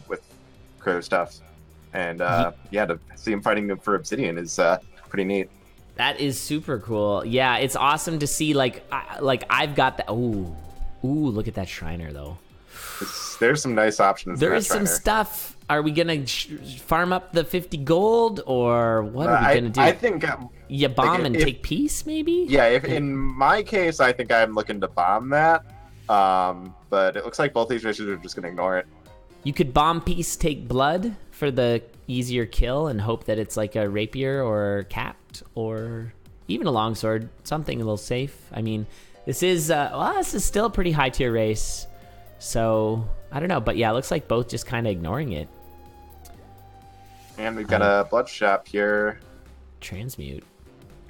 with Crow stuff, and yeah, to see him fighting for Obsidian is pretty neat. That is super cool. Yeah, it's awesome to see. Like I've got the ooh, look at that Shriner though. There's some nice options. There is some stuff. Are we gonna farm up the 50 gold, or what are we gonna do? I think you bomb and take peace, maybe. Yeah, if in my case, I think I'm looking to bomb that. But it looks like both these races are just gonna ignore it. You could bomb peace, take blood for the easier kill, and hope that it's like a rapier or capped or even a longsword, something a little safe. I mean, this is still a pretty high tier race, so I don't know, but yeah, it looks like both just kind of ignoring it. And we've got a blood shop here. Transmute.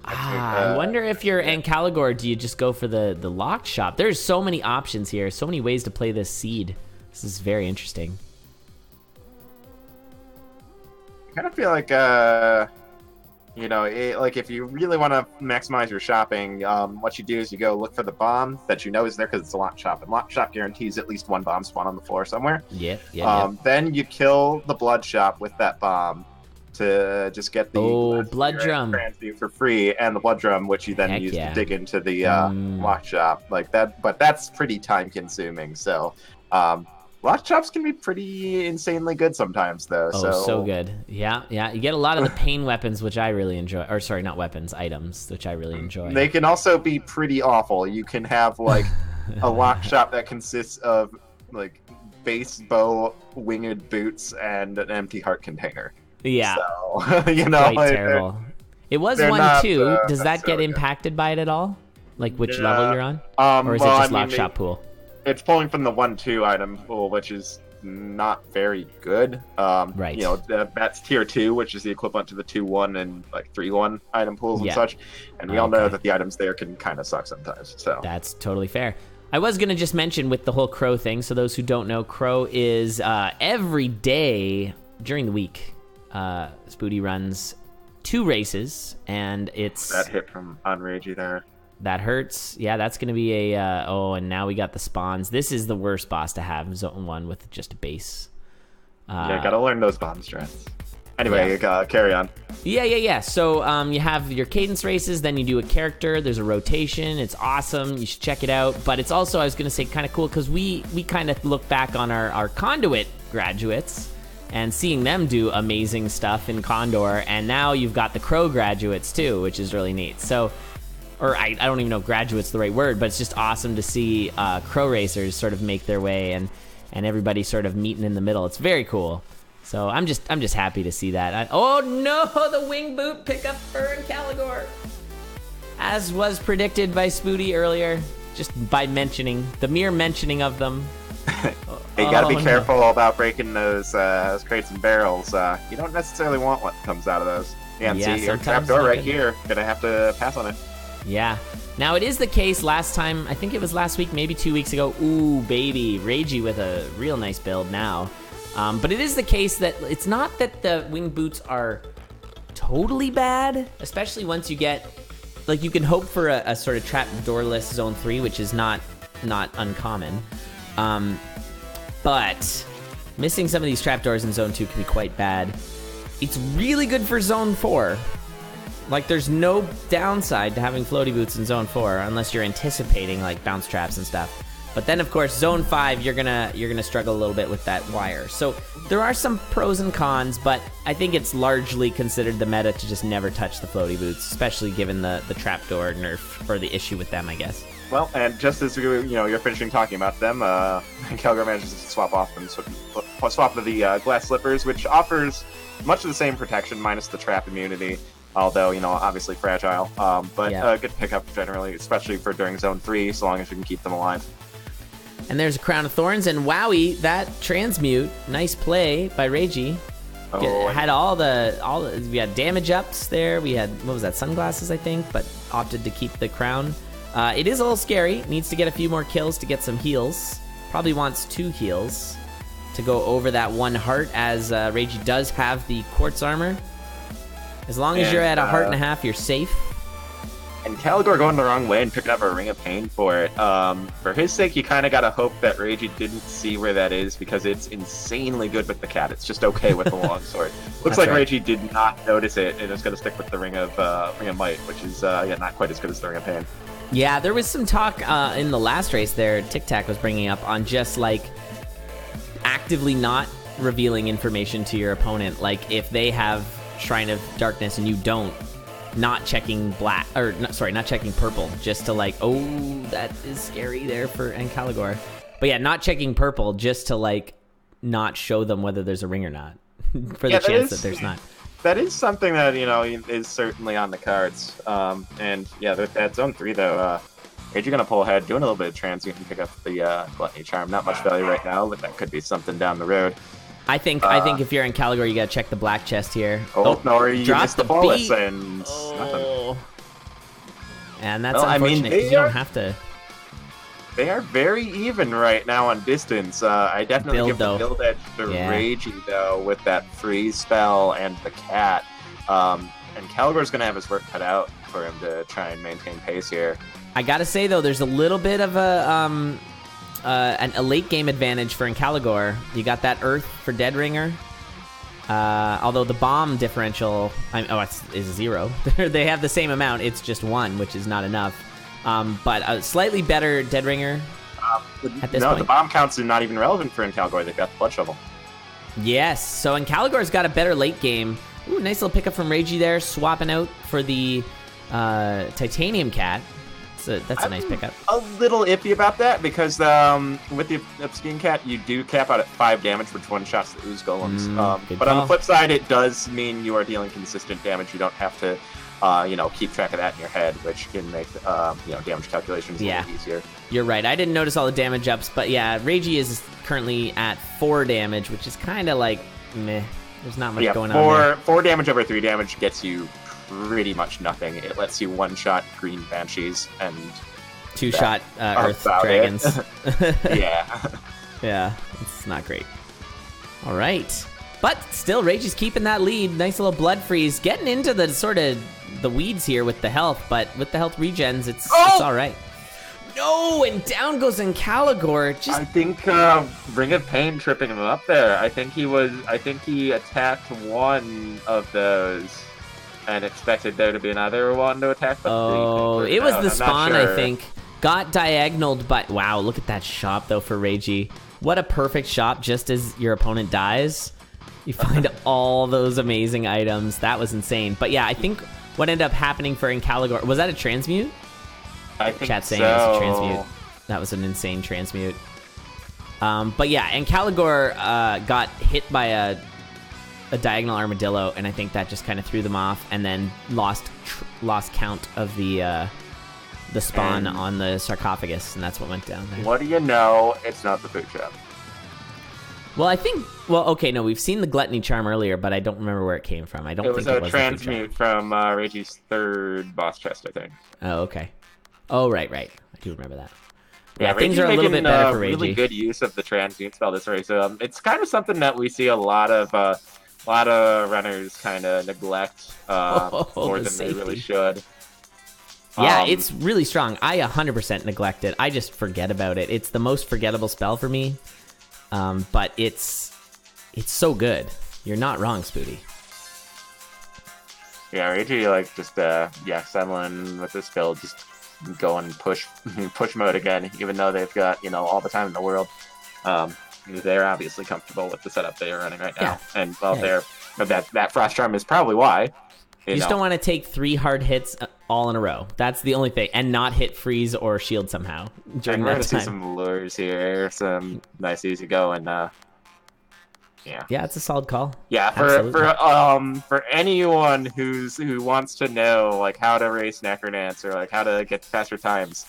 I wonder if you're Ancalagor, do you just go for the locked shop? There's so many options here, so many ways to play this seed. This is very interesting. I kind of feel like, like if you really want to maximize your shopping, what you do is you go look for the bomb that you know is there because it's a locked shop, and locked shop guarantees at least one bomb spawn on the floor somewhere. Yeah. Then you kill the blood shop with that bomb to just get the blood drum transmute for free, and the blood drum, which you then use to dig into the locked shop like that. But that's pretty time consuming. So, locked shops can be pretty insanely good sometimes, though. So good. Yeah. You get a lot of the pain weapons, which I really enjoy. Or sorry, not weapons, items, which I really enjoy. They can also be pretty awful. You can have like a locked shop that consists of like base bow, winged boots, and an empty heart container. Yeah. So, quite terrible. It was 1-2. Does that get good. impacted by it at all? Like which level you're on? Or is it just locked shop pool? It's pulling from the 1-2 item pool, which is not very good. Right. That's tier 2, which is the equivalent to the 2-1 and like 3-1 item pools and such. And we all know that the items there can kind of suck sometimes. So that's totally fair. I was going to just mention with the whole Crow thing, so those who don't know, Crow is every day during the week, Spooty runs 2 races, and it's... That hit from Reiji there. That hurts. Yeah, that's going to be a... and now we got the spawns. This is the worst boss to have, Zone 1 with just a base. Gotta learn those bomb strats. Anyway, carry on. Yeah. So you have your cadence races, then you do a character. There's a rotation. It's awesome. You should check it out. But it's also, I was going to say, kind of cool because we kind of look back on our Conduit graduates and seeing them do amazing stuff in CoNDOR. And now you've got the Crow graduates too, which is really neat. So, or I don't even know if graduate's the right word, but it's just awesome to see Crow racers sort of make their way and everybody sort of meeting in the middle. It's very cool. So I'm just happy to see that. Oh no, the wing boot pickup for Ancalagor, as was predicted by Spooty earlier, just by the mere mentioning of them. You gotta be careful about breaking those crates and barrels. You don't necessarily want what comes out of those. See your trapdoor right here. Gonna have to pass on it. Yeah. Now it is the case. Last time, I think it was last week, maybe 2 weeks ago. Ooh, baby, Reiji with a real nice build now. But it is the case that it's not that the wing boots are totally bad, especially once you get, like, you can hope for a sort of trapdoorless Zone 3, which is not uncommon. But missing some of these trapdoors in Zone 2 can be quite bad. It's really good for Zone 4. Like, there's no downside to having floaty boots in Zone 4 unless you're anticipating, like, bounce traps and stuff. But then, of course, Zone 5, you're gonna struggle a little bit with that wire. So there are some pros and cons, but I think it's largely considered the meta to just never touch the floaty boots, especially given the trapdoor nerf, or the issue with them, I guess. Well, and just as you're finishing talking about them, Calgary manages to swap off to the glass slippers, which offers much of the same protection, minus the trap immunity. Although, obviously fragile. But a good pickup generally, especially for during Zone 3, so long as you can keep them alive. And there's a Crown of Thorns, and wowie, that transmute, nice play by Reiji. Had we had damage ups there. We had, what was that, sunglasses, I think, but opted to keep the crown. It is a little scary. Needs to get a few more kills to get some heals. Probably wants 2 heals to go over that 1 heart, as Reiji does have the quartz armor. As long as you're at a heart and a half, you're safe. And Ancalagor going the wrong way and picking up a Ring of Pain for it. For his sake, you kind of gotta hope that Reiji didn't see where that is, because it's insanely good with the cat. It's just okay with the longsword. Looks like right. Reiji did not notice it, and is gonna stick with the Ring of Might, which is not quite as good as the Ring of Pain. Yeah, there was some talk in the last race there, Tic Tac was bringing up on just like actively not revealing information to your opponent. Like if they have Shrine of Darkness and you don't, not checking black, or not checking purple, just to like, oh, that is scary there for Ancalagor. But yeah, not checking purple just to like not show them whether there's a ring or not, for the chance that there's not. That is something that, is certainly on the cards. And yeah, at Zone 3 though, Rage gonna pull ahead, doing a little bit of transmute and pick up the Gluttony Charm. Not much value right now, but that could be something down the road. I think if you're in Ancalagor, you gotta check the black chest here. No, you missed the bonus beat. and nothing. And that's unfortunate, because you don't have to. They are very even right now on distance. I definitely give the build edge to Reiji, though, with that freeze spell and the cat. And Ancalagor's gonna have his work cut out for him to try and maintain pace here. I gotta say, though, there's a little bit of a late game advantage for Ancalagor. You got that Earth for Dead Ringer. Although the bomb differential is 0. They have the same amount, it's just 1, which is not enough. But a slightly better Dead Ringer at this point. The bomb counts are not even relevant for Ancalagor. They've got the Blood Shovel. Yes, so Ancalagor's got a better late game. Ooh, nice little pickup from Reiji there, swapping out for the Titanium Cat. That's a nice pickup. A little iffy about that, because with the Obscene Cat, you do cap out at 5 damage, which one-shots the Ooze Golems. But on the flip side, it does mean you are dealing consistent damage. You don't have to, keep track of that in your head, which can make, damage calculations a little easier. You're right. I didn't notice all the damage ups, but yeah, Reiji is currently at 4 damage, which is kind of like, meh. There's not much going on there. 4 damage over 3 damage gets you pretty much nothing. It lets you one-shot Green Banshees and 2-shot Earth Dragons. Yeah. Yeah, it's not great. All right. But still, Rage is keeping that lead. Nice little blood freeze. Getting into the sort of the weeds here with the health, but with the health regens, it's all right. No, and down goes Ancalagor. I think Ring of Pain tripping him up there. I think he attacked one of those and expected there to be another one to attack. But it was the spawn, sure. I think. Got diagonaled, but wow, look at that shop though for Reiji. What a perfect shop just as your opponent dies. You find all those amazing items. That was insane. But yeah, I think what ended up happening for Ancalagor, was that a transmute? I think Chat saying so. It was a transmute. That was an insane transmute. But yeah, Ancalagor got hit by a diagonal armadillo, and I think that just kind of threw them off, and then lost count of the spawn on the sarcophagus, and that's what went down there. What do you know? It's not the food shop. Well, I think. Well, okay, no, we've seen the Gluttony Charm earlier, but I don't remember where it came from. It was a transmute from Reiji's 3rd boss chest, I think. Oh, okay. Oh, right. I do remember that. Yeah, things are a little bit better for Reiji. Really good use of the transmute spell this race. It's kind of something that we see a lot of runners kind of neglect more than they really should. Yeah, it's really strong. I 100% neglect it. I just forget about it. It's the most forgettable spell for me. But it's so good. You're not wrong, Spooty. Yeah, Reiji settling with this build, just go and push mode again, even though they've got all the time in the world. They're obviously comfortable with the setup they are running right now, and that Frost Charm is probably why. You just don't want to take 3 hard hits all in a row. That's the only thing, and not hit freeze or shield somehow during that time. We're going to see some lures here, some nice easy go, and yeah, it's a solid call. Yeah, for anyone who wants to know like how to race Necronance or like how to get faster times,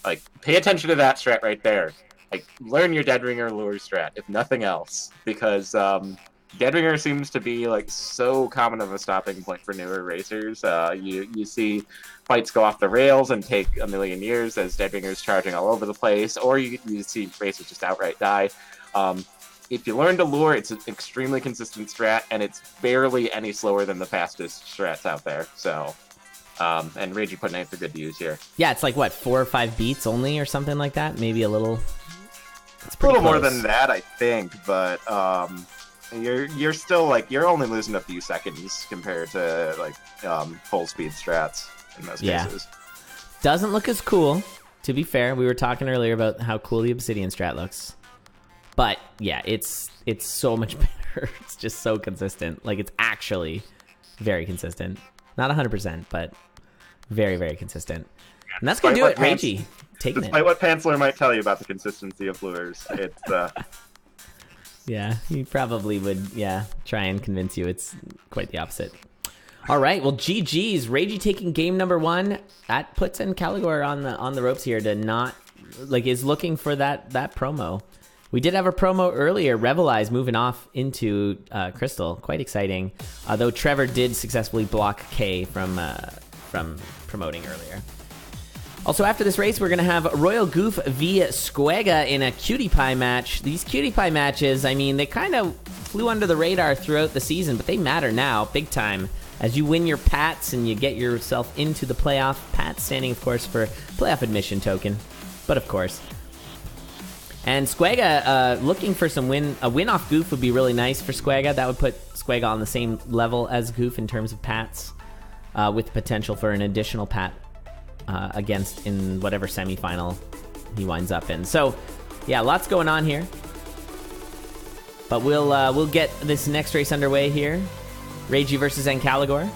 like pay attention to that strat right there. Like learn your Dead Ringer lure strat, if nothing else, because Dead Ringer seems to be like so common of a stopping point for newer racers. You see fights go off the rails and take a million years as Dead Ringer's charging all over the place, or you see racers just outright die. If you learn to lure, it's an extremely consistent strat, and it's barely any slower than the fastest strats out there. So And Reiji putting it for good use here. Yeah, it's like, what, 4 or 5 beats only or something like that? Maybe a little... It's a little more than that, I think, but you're still, like, you're only losing a few seconds compared to, like, full speed strats in most cases. Doesn't look as cool, to be fair. We were talking earlier about how cool the Obsidian strat looks. But, yeah, it's so much better. It's just so consistent. Like, it's actually very consistent. Not 100%, but very, very consistent. And that's going to do it, Reiji. Taking Despite what Pantsler might tell you about the consistency of lures, it's... Yeah, he probably would, try and convince you it's quite the opposite. All right, well, GG's. Reiji taking game number 1. That puts Ancalagor on the ropes here to not... Like, is looking for that promo. We did have a promo earlier, Revelize moving off into Crystal. Quite exciting. Though Trevor did successfully block K from promoting earlier. Also, after this race, we're going to have Royal Goof v. Squega in a Cutie Pie match. These Cutie Pie matches, I mean, they kind of flew under the radar throughout the season, but they matter now, big time. As you win your Pats and you get yourself into the playoff. Pat standing, of course, for playoff admission token. But, of course. And Squega, looking for a win off Goof would be really nice for Squega. That would put Squega on the same level as Goof in terms of Pats, with potential for an additional Pat against in whatever semifinal he winds up in. So, yeah, lots going on here. But we'll get this next race underway here. Reiji versus Ancalagor.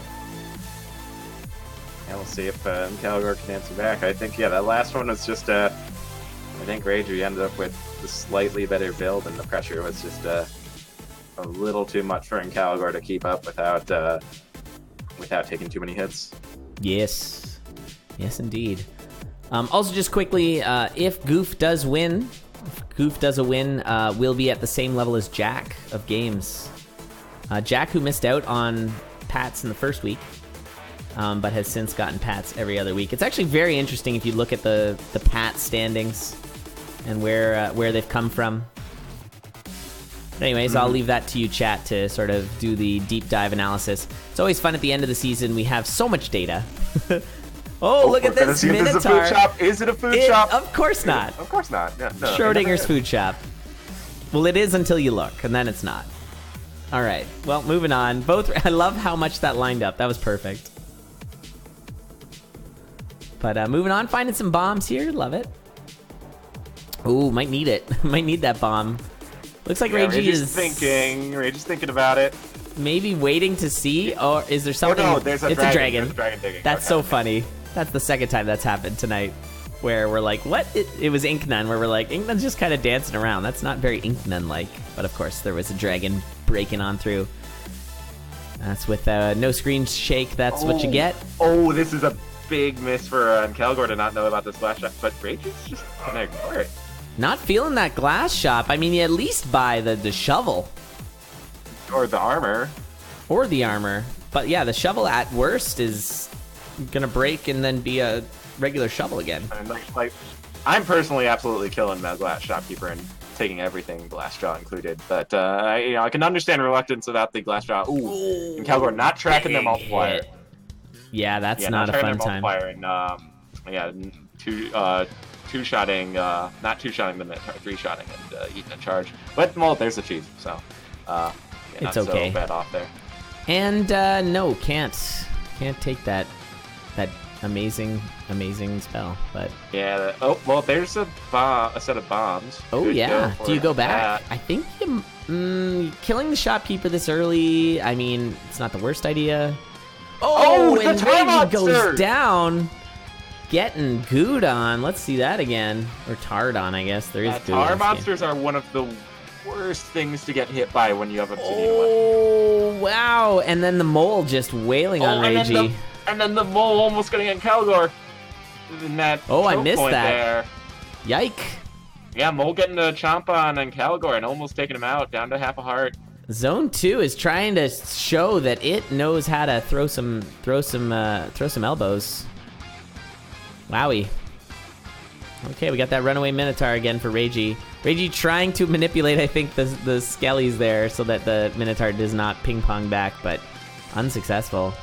Yeah, we'll see if Ancalagor can answer back. I think, that last one was just I think Reiji ended up with a slightly better build, and the pressure was just a little too much for Ancalagor to keep up without taking too many hits. Yes. Yes, indeed. Also, just quickly, if Goof does win, we'll be at the same level as Jack of games. Jack, who missed out on Pats in the first week, but has since gotten Pats every other week. It's actually very interesting if you look at the Pat standings and where they've come from. But anyways, I'll leave that to you, chat, to sort of do the deep dive analysis. It's always fun at the end of the season. We have so much data. Oh, look at this Minotaur. Is it a food shop? Is it a food shop? Of course not. Of course not. No, Schrodinger's food shop. Well, it is until you look, and then it's not. All right. Well, moving on. I love how much that lined up. That was perfect. But moving on, finding some bombs here. Love it. Ooh, might need it. Might need that bomb. Looks like Reiji is thinking about it. Maybe waiting to see, or is there something? Oh, no, it's a dragon. There's a dragon digging. That's so funny. That's the second time that's happened tonight, where we're like, what? It was Inknun, where we're like, Inknun's just kind of dancing around. That's not very Inknun-like. But of course, there was a dragon breaking on through. That's with no screen shake. That's what you get. Oh, this is a big miss for Ancalagor to not know about this flash shot, but Reiji's just gonna ignore it. Not feeling that glass shop. I mean, you at least buy the shovel. Or the armor. Or the armor. But yeah, the shovel at worst is gonna break and then be a regular shovel again. And like I'm personally absolutely killing the glass shopkeeper and taking everything glass jaw included. But I can understand reluctance about the glass jaw. Ooh, and Ancalagor not tracking their multiplier. Yeah, that's not a fun time. And two-shotting, not two-shotting the Minotaur, three-shotting and eating a charge. But, well, there's the chief, so it's not okay. so bad off there. And, no, can't take that amazing spell, but... Yeah, there's a set of bombs. Oh, yeah. Do you go back? I think killing the shopkeeper this early, I mean, it's not the worst idea. Oh, and Reiji goes down... Getting gooed on. Let's see that again. Or tarred on, I guess. There is goo. Tar monsters are one of the worst things to get hit by when you have Obsidian weapon. Oh, wow. And then the mole just wailing on Reiji. And then the mole almost getting Ancalagor. In that I missed that. There. Yike. Yeah, mole getting a chomp on Ancalagor and almost taking him out, down to half a heart. Zone 2 is trying to show that it knows how to throw some elbows. Wowie. Okay, we got that runaway Minotaur again for Reiji. Reiji trying to manipulate, I think, the skellies there so that the Minotaur does not ping-pong back, but unsuccessful.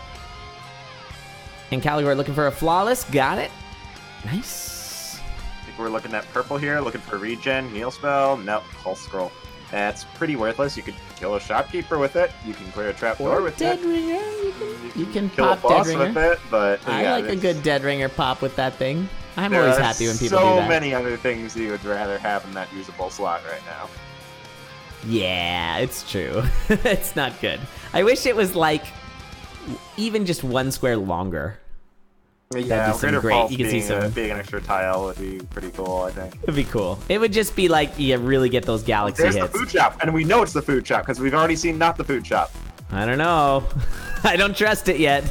Ancalagor looking for a flawless. Got it. Nice. I think we're looking at purple here, looking for regen, heal spell. Nope, pulse scroll. That's pretty worthless. You could kill a shopkeeper with it. You can clear a trap door with Dead it. Ringer. You can Kill pop a boss Dead Ringer. with it, but I yeah, like a good Dead Ringer pop with that thing. I'm there always are happy when people do so that. many other things you would rather have in that usable slot right now. Yeah, it's true. It's not good. I wish it was like even just 1 square longer. Yeah, some Greater great- Pulse you can see being, some- being an extra tile would be pretty cool, I think. It'd be cool. It would just be like you really get those galaxy There's hits. the food shop, and we know it's the food shop because we've already seen not the food shop. I don't know. I don't trust it yet.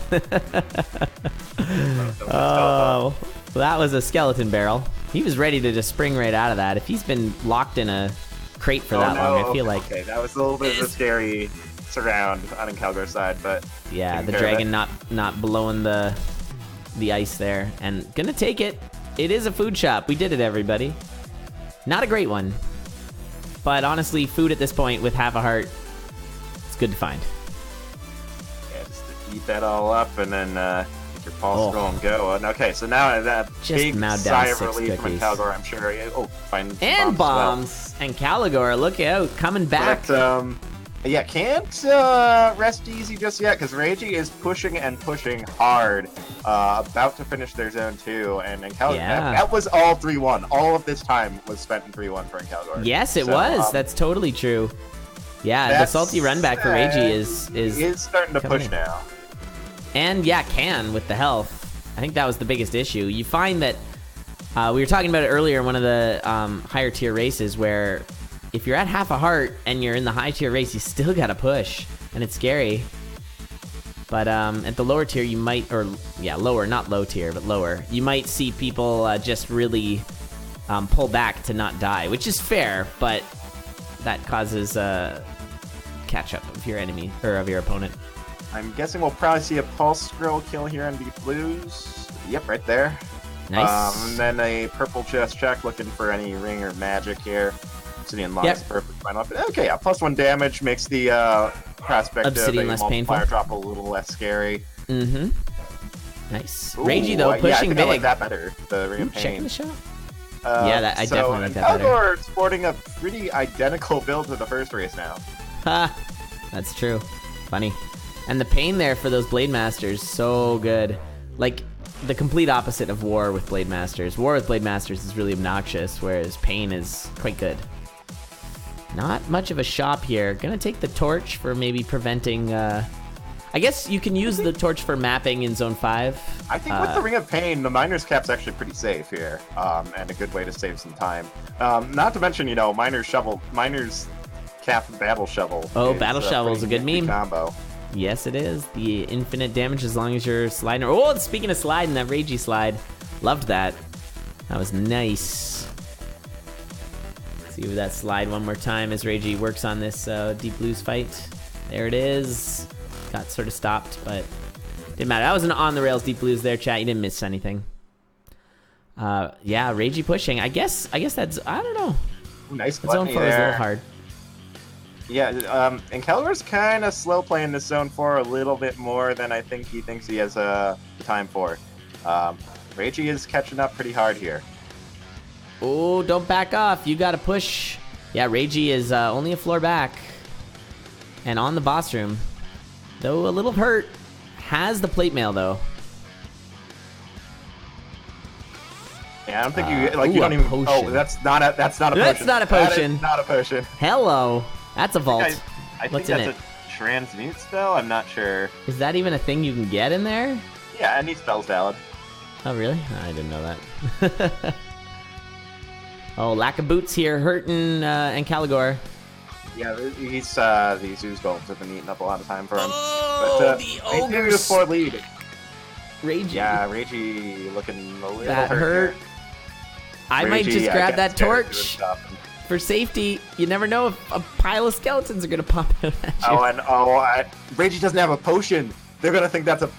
Oh, that was a skeleton barrel. He was ready to just spring right out of that. If he's been locked in a crate for that long, I feel like... Okay, that was a little bit of a scary surround on Ancalagor's side, but... Yeah, the taking care of dragon not blowing the ice there. And gonna take it. It is a food shop. We did it, everybody. Not a great one. But honestly, food at this point with half a heart, it's good to find. Yeah, just to eat that all up and then get your pulse Oh. scroll and go. And okay, so now that Just big mowed down sigh of 6 relief cookies. from Ancalagor, I'm sure. Oh, find some And as well. bombs. And Ancalagor, look out, coming back. But, yeah, can't rest easy just yet because Reiji is pushing and pushing hard. About to finish their zone 2, and Ancalagor. Yeah. That was all 3-1. All of this time was spent in 3-1 for Ancalagor. Yes, it So, was. That's totally true. Yeah, the that's- salty run back for Reiji is He is starting to coming push in. now. And yeah, can with the health. I think that was the biggest issue. You find that we were talking about it earlier in one of the higher tier races where if you're at half a heart and you're in the high tier race, you still gotta push, and it's scary. But at the lower tier, you might, or yeah, lower, not low tier, but lower, you might see people just really pull back to not die, which is fair, but that causes catch up of your enemy or of your opponent. I'm guessing we'll probably see a pulse scroll kill here in Deep Blues. Yep, right there. Nice. And then a purple chest check looking for any ring or magic here. Obsidian Lock is Yep. perfect final weapon. Okay, yeah, +1 damage makes the prospect Obsidian of a less multiplier painful. drop a little less scary. Mm-hmm. Nice. Ooh, Reiji though yeah, I pushing think I like big. that better. The ring of Checking pain. the shot. Yeah, I definitely like that better. Ancalagor sporting a pretty identical build to the first race now. Ha! That's true. Funny. And the pain there for those Blade Masters, so good. Like, the complete opposite of War with Blade Masters. War with Blade Masters is really obnoxious, whereas pain is quite good. Not much of a shop here. Gonna take the torch for maybe preventing, I guess you can use the torch for mapping in Zone 5. I think with the Ring of Pain, the Miner's Cap's actually pretty safe here, and a good way to save some time. Not to mention, you know, Miner's Cap Battle Shovel. Oh, is, Battle Shovel's a pretty good nifty meme. combo. Yes, it is. The infinite damage as long as you're sliding. Oh, speaking of sliding, that Reiji slide. Loved that. That was nice. See that slide one more time as Reiji works on this Deep Blues fight. There it is. Got sort of stopped, but didn't matter. That was an on-the-rails Deep Blues there, chat. You didn't miss anything. Yeah, Reiji pushing. I guess that's, I don't know. Ooh, nice Zone gluttony 4 is a there. little hard. Yeah, Ancalagor's kind of slow playing this Zone 4 a little bit more than I think he thinks he has time for. Reiji is catching up pretty hard here. Oh, don't back off. You gotta push. Yeah, Reiji is only a floor back. And on the boss room. Though a little hurt. Has the plate mail, though. Yeah, I don't think you ooh, you don't a even. potion. Oh, that's not a potion. That's not a potion. That is not a potion. Hello. That's a vault. I think What's in that's a transmute spell. I'm not sure. Is that even a thing you can get in there? Yeah, any spell's valid. Oh, really? I didn't know that. Oh, lack of boots here hurting Ancalagor. Yeah, these ooze golems have been eating up a lot of time for him. Oh, but, the maintaining ogres. the 4 lead. Reiji. Yeah, Reiji looking a little That hurt. hurt. Here. I might Reiji, just grab that gets scared doing torch. stuff. For safety. You never know if a pile of skeletons are gonna pop out at you. Reiji doesn't have a potion. They're gonna think that's a.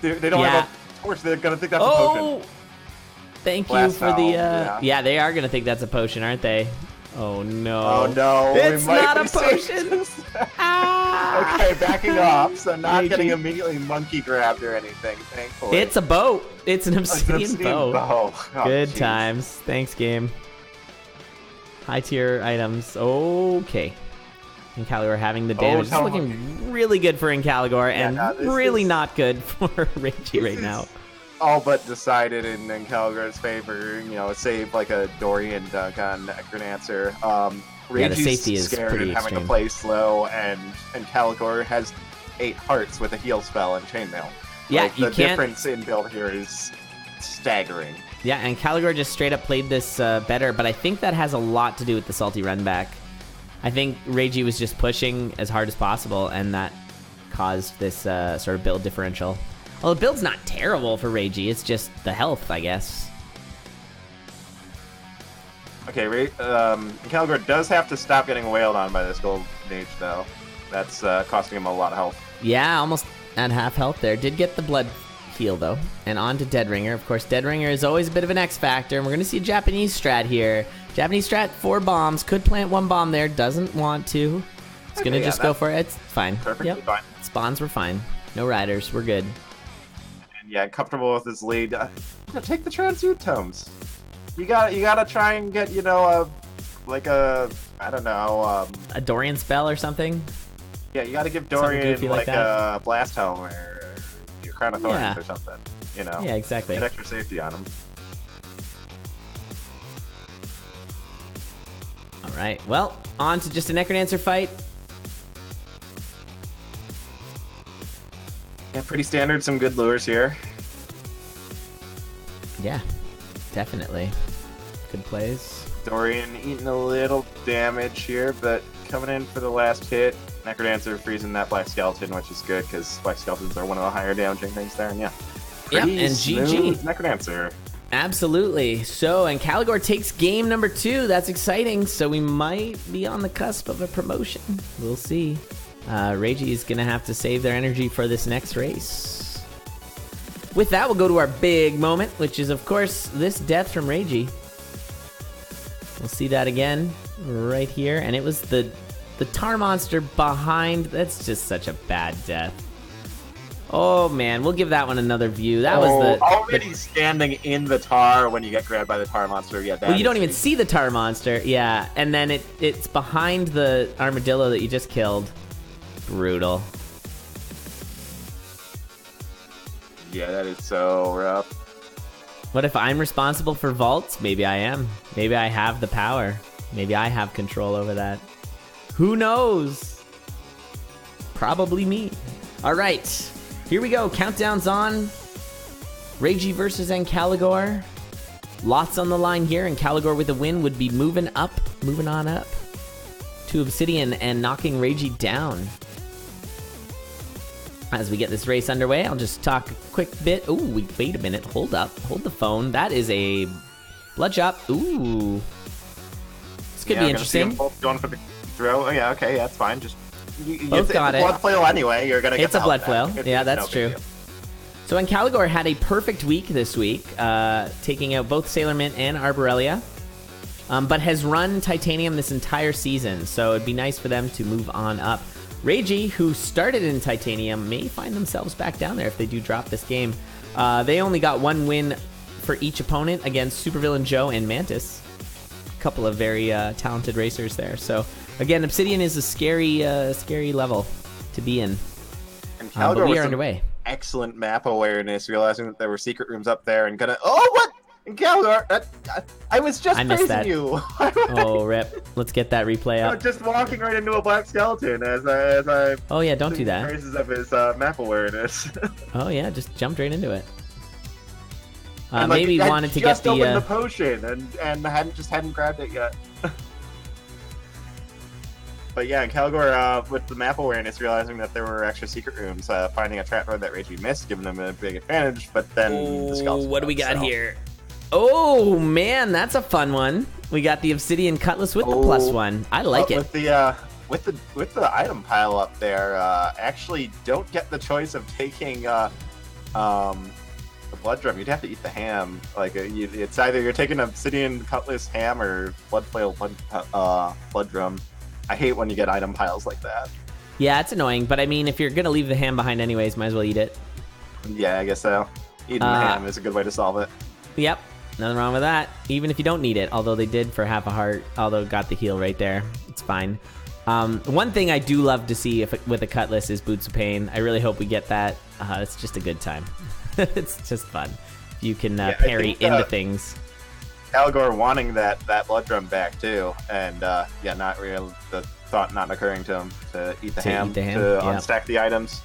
They don't have a torch. They're gonna think that's a potion. Thank you Blast for the. foul, Yeah, they are gonna think that's a potion, aren't they? Oh no. Oh no! It's we might not be a safe. potion. Ah! Okay, backing off, so not Reiji. getting immediately monkey grabbed or anything, thankfully. It's a bow. It's an obsidian bow. Oh, Good geez. times. Thanks, game. High tier items. Okay. Ancalagor having the damage. This is looking really good for Ancalagor and really not good for Reiji right now. All but decided in Ancalagor's favor. You know, save like a Dorian dunk on Necrodancer. The safety Reiji's is scared pretty and having extreme. to play slow, and Ancalagor has 8 hearts with a heal spell and chainmail. Yeah, like, you the can't. difference in build here is staggering. Yeah, and Ancalagor just straight up played this better, but I think that has a lot to do with the salty run back. I think Reiji was just pushing as hard as possible, and that caused this sort of build differential. Well, the build's not terrible for Reiji, it's just the health, I guess. Okay, Ancalagor does have to stop getting wailed on by this gold mage, though. That's costing him a lot of health. Yeah, almost at half health there. Did get the blood heal, though. And on to Deadringer. Of course, Deadringer is always a bit of an X factor, and we're going to see a Japanese strat here. Japanese strat, 4 bombs. Could plant 1 bomb there. Doesn't want to. It's going to just go for it. It's fine. Perfectly fine. Spawns were fine. No riders. We're good. And yeah, comfortable with his lead. Take the transmute tomes. You gotta try and get, you know, I don't know, A Dorian spell or something? yeah, you gotta give Something Dorian goofy like a blast helm or your crown of thorns Yeah. or something. You know, Yeah, exactly. get extra safety on him. All right. Well, on to just a Necrodancer fight. Yeah, pretty standard. Some good lures here. Yeah, definitely. Good plays. Dorian eating a little damage here, but coming in for the last hit. Necrodancer freezing that Black Skeleton, which is good because Black Skeletons are one of the higher damaging things there. And yeah, Yep, pretty and smooth GG. Necrodancer. Absolutely. So, Ancalagor takes game number 2. That's exciting. So we might be on the cusp of a promotion. We'll see. Reiji is going to have to save their energy for this next race. With that, we'll go to our big moment, which is, of course, this death from Reiji. We'll see that again right here. And it was the tar monster behind. That's just such a bad death. Oh, man. We'll give that one another view. That was already standing in the tar when you get grabbed by the tar monster. Yeah, well, you don't even see the tar monster. Yeah, and then it's behind the armadillo that you just killed. Brutal. Yeah, that is so rough. What if I'm responsible for vaults? Maybe I am. Maybe I have the power. Maybe I have control over that. Who knows? Probably me. All right, here we go. Countdown's on. Reiji versus Ancalagor. Lots on the line here. Ancalagor with a win would be moving on up to Obsidian and knocking Reiji down. As we get this race underway, I'll just talk a quick bit. Ooh, wait a minute. Hold up. Hold the phone. That is a blood shot. Ooh. This could be interesting. Both going for the throw. Oh, yeah, okay, that's fine. Just both got it. Blood flail anyway. You're gonna get. It's a blood flail. Yeah, that's true. So Ancalagor had a perfect week this week, taking out both Sailor Mint and Arborelia, but has run Titanium this entire season. So it'd be nice for them to move on up. Reiji, who started in Titanium, may find themselves back down there if they do drop this game. They only got 1 win for each opponent against Supervillain Joe and Mantis. A couple of very talented racers there. So again, Obsidian is a scary level to be in. But we are underway. Excellent map awareness, realizing that there were secret rooms up there and gonna. Oh, what? Ancalagor, I was just praising you. Oh, rip. Let's get that replay up. Just walking right into a black skeleton as I oh, yeah, don't do that. Praises of his map awareness. Oh, yeah, just jumped right into it. And, maybe wanted to get the... opened the potion and hadn't grabbed it yet. But yeah, Ancalagor, with the map awareness, realizing that there were extra secret rooms, finding a trap road that Reiji missed, giving them a big advantage, but then the skeleton. What do we got here? Oh, man, that's a fun one. We got the Obsidian Cutlass with the +1. I like it. With the item pile up there, actually don't get the choice of taking the blood drum. You'd have to eat the ham. Like it's either you're taking Obsidian Cutlass ham or blood flail blood drum. I hate when you get item piles like that. Yeah, it's annoying, but I mean, if you're gonna leave the ham behind anyways, might as well eat it. Yeah, I guess so. Eating the ham is a good way to solve it. Yep, nothing wrong with that. Even if you don't need it, although they did for half a heart, although got the heal right there. It's fine. One thing I do love to see with a Cutlass is Boots of Pain. I really hope we get that. It's just a good time. It's just fun. You can parry into things. Ancalagor wanting that blood drum back too, and not real. The thought not occurring to him to eat the ham to unstack the items.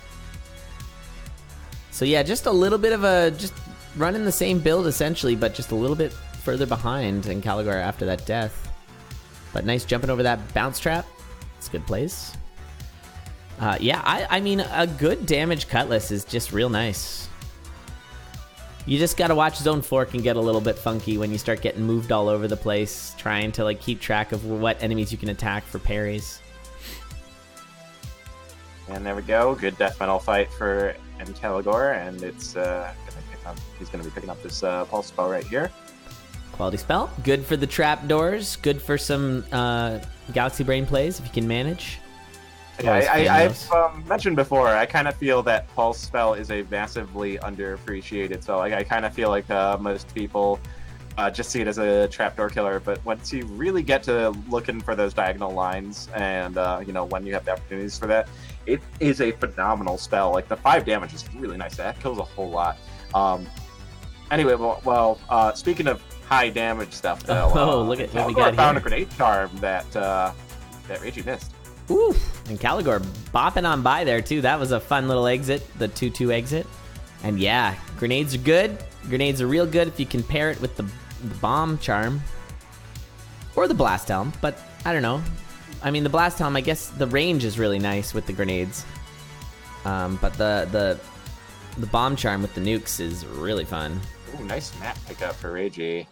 So yeah, just a little bit of just running the same build essentially, but just a little bit further behind Ancalagor after that death. But nice jumping over that bounce trap. It's a good place. I mean, a good damage Cutlass is just real nice. You just gotta watch Zone 4 can get a little bit funky when you start getting moved all over the place, trying to like keep track of what enemies you can attack for parries. And there we go. Good death metal fight for Ancalagor, and it's he's gonna be picking up this pulse spell right here. Quality spell. Good for the trapdoors. Good for some Galaxy Brain plays if you can manage. Yeah, I've mentioned before, I kind of feel that Pulse spell is a massively underappreciated spell. Like, I kind of feel like most people just see it as a trapdoor killer, but once you really get to looking for those diagonal lines and, when you have the opportunities for that, it is a phenomenal spell. Like, the 5 damage is really nice. That kills a whole lot. Anyway, speaking of high damage stuff, though, look at what we got here. Found a grenade charm that Reiji missed. Ooh, Ancalagor bopping on by there, too. That was a fun little exit, the 2-2 exit. And yeah, grenades are good. Grenades are real good if you can pair it with the bomb charm. Or the blast helm, but I don't know. I mean, the blast helm, I guess the range is really nice with the grenades. But the bomb charm with the nukes is really fun. Ooh, nice map pickup for Reiji.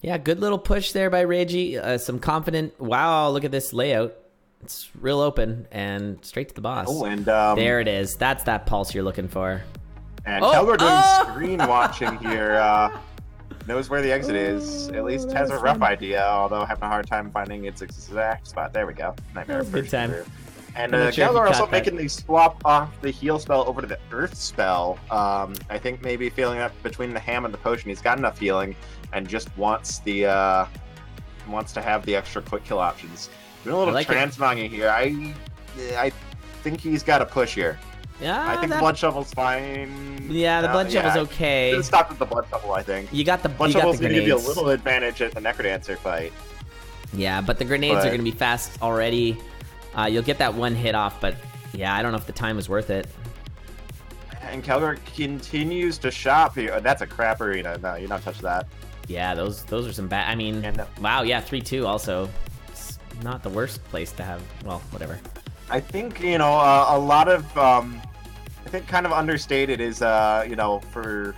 Yeah, good little push there by Reiji. Some confident, wow, look at this layout. It's real open and straight to the boss. Oh, and there it is. That's that pulse you're looking for. And Ancalagor doing screen watching here. Knows where the exit is. At least has a rough idea, although having a hard time finding its exact spot. There we go. Nightmare good time. Through. And Ancalagor also making the swap off the heal spell over to the earth spell. I think maybe feeling up between the ham and the potion. He's got enough healing and just wants to have the extra quick kill options. Doing a little transmonging here. I think he's got a push here. Yeah, I think the blood shovel's fine. Yeah, the blood shovel's okay. Should have stopped with the blood shovel, I think. You got the blood shovel's going to give you a little advantage at the Necrodancer fight. Yeah, but the grenades are going to be fast already. You'll get that one hit off, but yeah, I don't know if the time was worth it. And Ancalagor continues to shop here. That's a crap arena. No, you're not touching that. Yeah, those are some bad. I mean, wow, yeah, 3-2 also. It's not the worst place to have. Well, whatever. I think a lot of I think kind of understated is for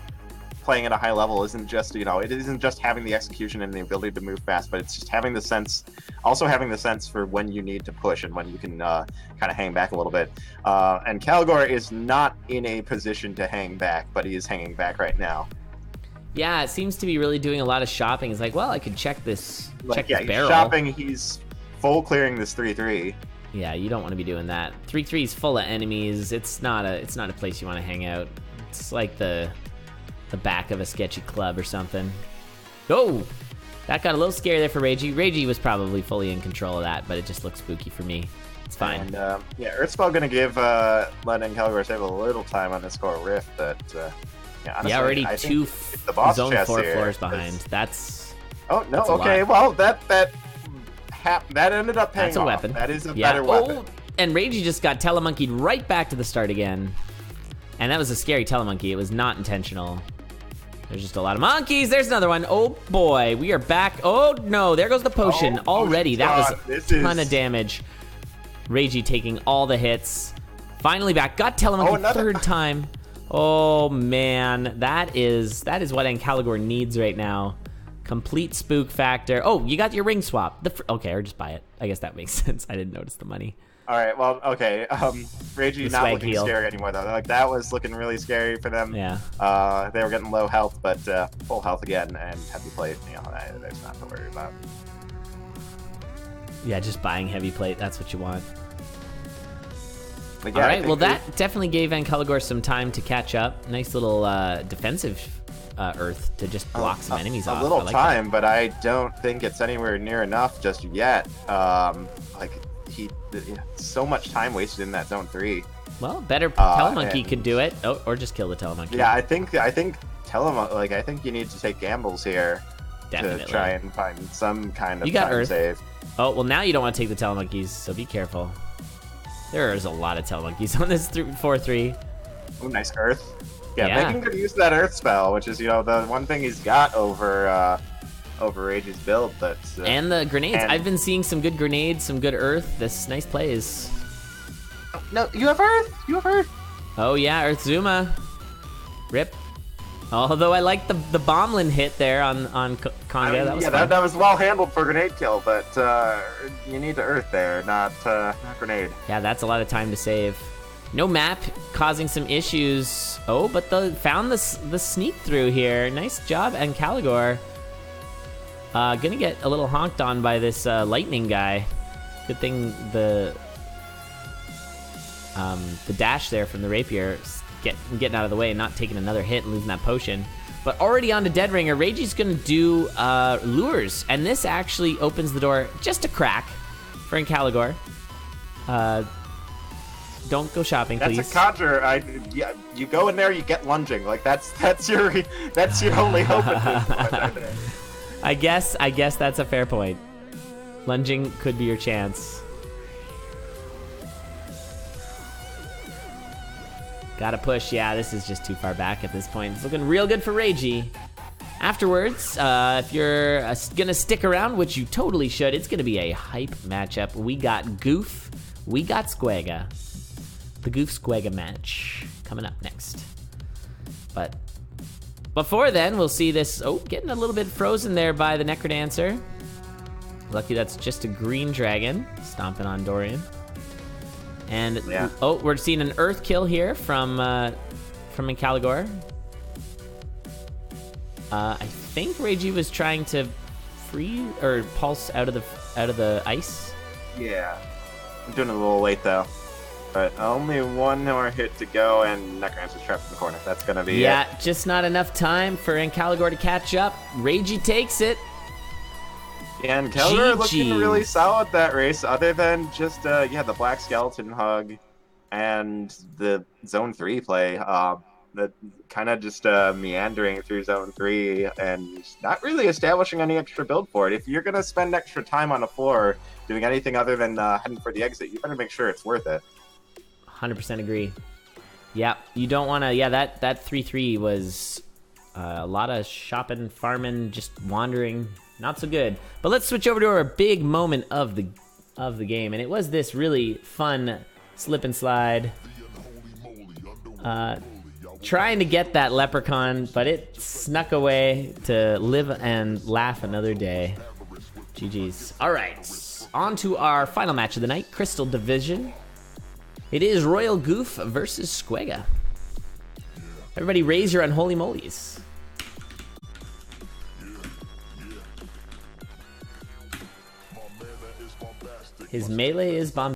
playing at a high level isn't just it isn't just having the execution and the ability to move fast, but it's just having the sense for when you need to push and when you can kind of hang back a little bit. And Ancalagor is not in a position to hang back, but he is hanging back right now. Yeah, it seems to be really doing a lot of shopping. It's like, well, I could check this. Check this barrel. He's shopping. He's full clearing this 3-3. Yeah, you don't want to be doing that. 3-3 is full of enemies. It's not a place you want to hang out. It's like the back of a sketchy club or something. Oh, that got a little scary there for Reiji. Reiji was probably fully in control of that, but it just looks spooky for me. It's fine. And Earthspell gonna give let Ancalagor save a little time on this core rift, but honestly, already I two the boss zone 4 here, floors behind. That's okay. Well, that ended up paying That's a off. weapon. That is a better weapon. And Reiji just got telemonkeyed right back to the start again. And that was a scary telemonkey. It was not intentional. There's just a lot of monkeys. There's another one. Oh boy, we are back. Oh no, there goes the potion already. That was a ton of damage. Reiji taking all the hits. Finally back. Got telemonkey third time. Oh man, that is what Ancalagor needs right now. Complete spook factor. Oh, you got your ring swap. Okay, or just buy it. I guess that makes sense. I didn't notice the money. All right, well, okay. Reiji not looking scary anymore, though. Like, that was looking really scary for them. Yeah. They were getting low health, but full health again, and heavy plate, there's not to worry about. Yeah, just buying heavy plate, that's what you want. But All yeah, I right, think well, that definitely gave Ancalagor some time to catch up. Nice little defensive Earth to just block some enemies off. A little I like time, that. but I don't think it's anywhere near enough just yet. Like so much time wasted in that zone 3. Well, better Telemonkey and- could do it. Oh, or just kill the Telemonkey. Yeah, I think like I think you need to take gambles here Definitely. to try and find some kind of You got time Earth. save. Oh, well, now you don't want to take the Telemonkeys, so be careful. There's a lot of Telemonkeys on this 4-3. Oh, nice Earth. Yeah, Yeah. Megan could use that Earth spell, which is the one thing he's got over Rage's build. That's And the grenades. and- I've been seeing some good grenades, some good Earth. This nice plays. No, you have Earth. You have Earth. Oh yeah, Earth Zuma. Rip. Although I like the Bombland hit there on Conga. That was fun. that was well handled for grenade kill, but you need to Earth there, not grenade. Yeah, that's a lot of time to save. No map causing some issues. Oh, but found the sneak through here. Nice job, Ancalagor. Gonna get a little honked on by this lightning guy. Good thing the dash there from the rapier getting out of the way and not taking another hit and losing that potion. But already on to Dead Ringer. Reiji's gonna do lures, and this actually opens the door just a crack for Ancalagor. Don't go shopping, please. That's a conjure. Yeah, you go in there, you get lunging. Like that's your only hope at this point right there. I guess that's a fair point. Lunging could be your chance. Gotta push. Yeah, this is just too far back at this point. It's looking real good for Reiji. Afterwards, if you're gonna stick around, which you totally should, it's gonna be a hype matchup. We got Goof, we got Squega. The Goof Squega match coming up next. But before then, we'll see this. Oh, getting a little bit frozen there by the Necrodancer. Lucky that's just a green dragon stomping on Dorian. And Yeah. oh, we're seeing an Earth kill here from Ancalagor. I think Reiji was trying to free or pulse out of the ice. Yeah, I'm doing it a little late though. But only one more hit to go, and Necrodancer's trapped in the corner. That's gonna be Yeah, just not enough time for Ancalagor to catch up. Reiji takes it. Yeah, and Keller looking GG. really solid that race, other than just the Black Skeleton hug and the Zone 3 play. The kind of just meandering through Zone 3 and not really establishing any extra build for it. If you're gonna spend extra time on the floor doing anything other than heading for the exit, you better make sure it's worth it. 100% agree. Yeah, you don't want to. Yeah, that 3-3 was a lot of shopping, farming, just wandering. Not so good. But let's switch over to our big moment of the game, and it was this really fun slip and slide. Trying to get that leprechaun, but it snuck away to live and laugh another day. GG's. All right, on to our final match of the night, Crystal Division. It is Royal Goof versus Squega. Everybody raise your unholy molies. His melee is bombastic.